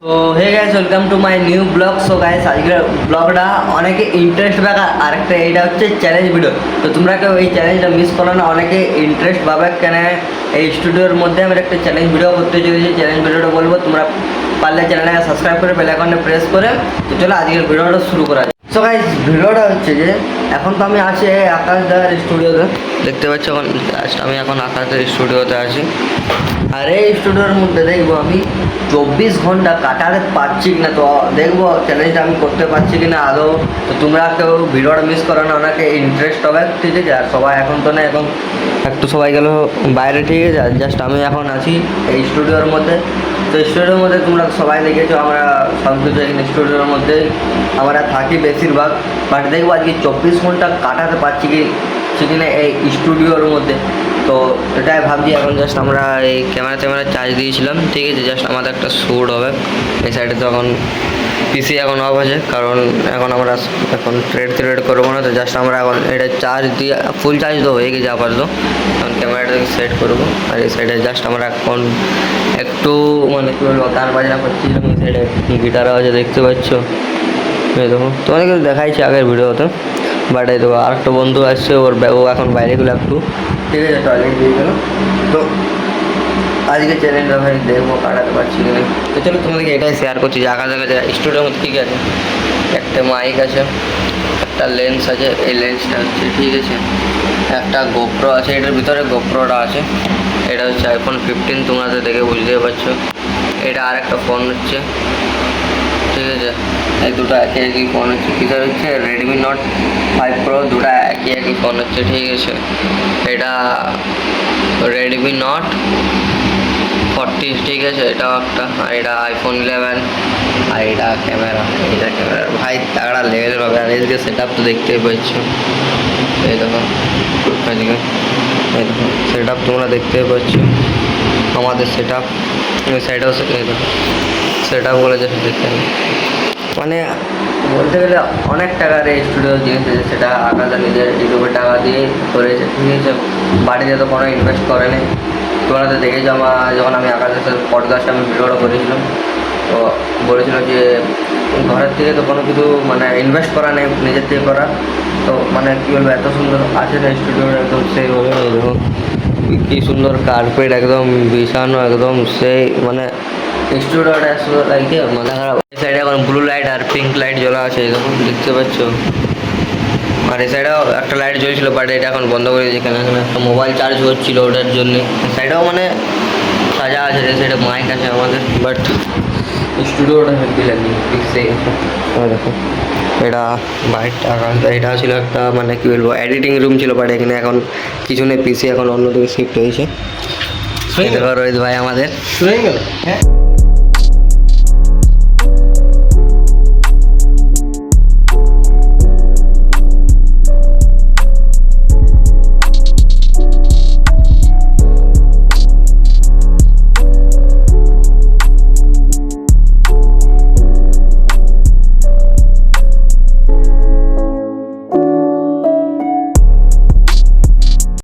তো hey guys, welcome to my new blog. So guys, আজকের ব্লগটা অনেকে ইন্টারেস্ট পাবে, আরেকটা এইটা হচ্ছে চ্যালেঞ্জ ভিডিও। তো তোমরা কেউ এই চ্যালেঞ্জটা মিস করো না, অনেকে ইন্টারেস্ট পাবে। কেন এই স্টুডিওর মধ্যে আমি একটা চ্যালেঞ্জ ভিডিও করতে চলেছি। চ্যালেঞ্জ ভিডিওটা বলবো, তোমরা পারলে চ্যানেলটাকে সাবস্ক্রাইব করে বেল আইকনে প্রেস করে। তো চলো আজকের ভিডিওটা শুরু করা যায়। সো গাইস, ভিডিওটা হচ্ছে যে এখন তো আমি আছি আকাশদার স্টুডিওতে, দেখতে পাচ্ছ। আমি এখন আকাশদার স্টুডিওতে আছি। আর এই স্টুডিওর মধ্যে দেখবো আমি 24 ঘন্টা কাটাতে পারছি কিনা। তো দেখবো চ্যালেঞ্জটা আমি করতে পারছি কিনা আদৌ। তো তোমরা কেউ ভিডিওটা মিস করো না, ওনাকে ইন্টারেস্ট হবে, ঠিক আছে। আর সবাই এখন তো না, এখন একটু সবাই গেল বাইরে, ঠিক আছে। আর জাস্ট আমি এখন আছি এই স্টুডিওর মধ্যে। তো স্টুডিওর মধ্যে তোমরা সবাই দেখেছো, আমরা সব কিছু এখানে স্টুডিওর মধ্যেই আমরা থাকি বেশিরভাগ। বাট দেখবো আজকে 24 ঘন্টা কাটাতে পারছি কিনা এই স্টুডিওর মধ্যে। তো এটাই ভাবছি। এখন জাস্ট আমরা এই ক্যামেরা চার্জ দিয়েছিলাম, ঠিক আছে। জাস্ট আমাদের একটা শ্যুট হবে এই সাইডে। তো এখন পিসি এখন অফ আছে, কারণ এখন আমরা এখন ট্রেড করবো না। তো জাস্ট আমরা এখন এটা চার্জ দিয়ে ফুল চার্জ তো হয়ে গেছে আপাতত। এখন ক্যামেরাটাকে সেট করবো। আর এই সাইডে জাস্ট আমরা এখন একটু মানে কী বলবো, গান বাজনা করছিলাম। এই সাইডে গিটারও আছে, দেখতে পাচ্ছ। এই দেখো, তোমাদেরকে দেখাইছি আগের ভিডিওতে। বাট এই দেখো, আরেকটা বন্ধু আসছে, ও এখন বাইরে গেলো একটু, ঠিক আছে, টয়লেট দিয়ে গেলো। তো আজকে চ্যালেঞ্জটা ভাই দেখবো কাটাতে পারছি কিনা। তো চলো তোমাদেরকে এটাই শেয়ার করছি যে আঁকা দেখা যায় স্টুডিওর মধ্যে কী কী আছে। একটা মাইক আছে, একটা লেন্স আছে, এই লেন্সটা হচ্ছে, ঠিক আছে। একটা গোপ্রো আছে, এটার ভিতরে গোপ্রোটা আছে। এটা হচ্ছে আইফোন 15, তোমরা তো দেখে বুঝতেই পারছো। এটা আরেকটা ফোন হচ্ছে, ঠিক আছে। এই দুটো একই ফোন হচ্ছে। কিসের হচ্ছে? রেডমি নোট 5 প্রো, দুটো একই ফোন হচ্ছে, ঠিক আছে। এটা রেডমি নোট 40, ঠিক আছে, এটাও একটা। আর এটা আইফোন 11। আর এটা ক্যামেরা ভাই তাগড়া লেভেলের হবে। আর এদিকে সেট আপ তো দেখতেই পাচ্ছ, এই দেখো। এদিকে এই দেখো সেট আপ তোমরা দেখতেই পাচ্ছ, আমাদের সেট আপ। ওই সাইডেও এই দেখো সেট আপ বলে যেটা দেখতে হবে। মানে বলতে গেলে অনেক টাকার এই স্টুডিও জিনিস আছে, সেটা আকাশা নিজের ইউটিউবের টাকা দিয়ে করেছে, ঠিক আছে। বাড়িতে তো কোনো ইনভেস্ট করেনি। তোমরা তো দেখেছো যখন আমি আকাশের সাথে পডকাস্টে আমি ভিডিওটা করেছিলাম, তো বলেছিল যে ঘরের থেকে তো কোনো কিছু মানে ইনভেস্ট করা নেই, নিজের থেকে করা। তো মানে কী বলবো, এত সুন্দর আছে না স্টুডিওটা, একদম সেইভাবে। দেখুন কী সুন্দর কার্পেট, একদম বিছানো, একদম সেই মানে স্টুডিওটা সুন্দর লাগছে, মাথা খারাপ। এই সাইডে এখন ব্লু লাইট আর পিঙ্ক লাইট জ্বলা আছে, এরকম দেখতে পাচ্ছ। আর এই সাইডেও একটা লাইট জ্বলছিল, বাট এটা এখন বন্ধ করে দিয়েছে। কেন একটা মোবাইল চার্জ হচ্ছিলো, ওটার জন্যে। সাইডেও মানে সাজা আছে, এই সাইডে মাইক আছে আমাদের। বাট স্টুডিওটা হেভি লাগে, ঠিক সেই দেখো। এটা বাইকটা, এটা ছিল একটা মানে কী বলবো এডিটিং রুম ছিল, বাট এখানে এখন কিছু নেই, পিসি এখন অন্যদিকে শিফট হয়েছে। দেখো রোহিত ভাই আমাদের শুনে গেল, হ্যাঁ।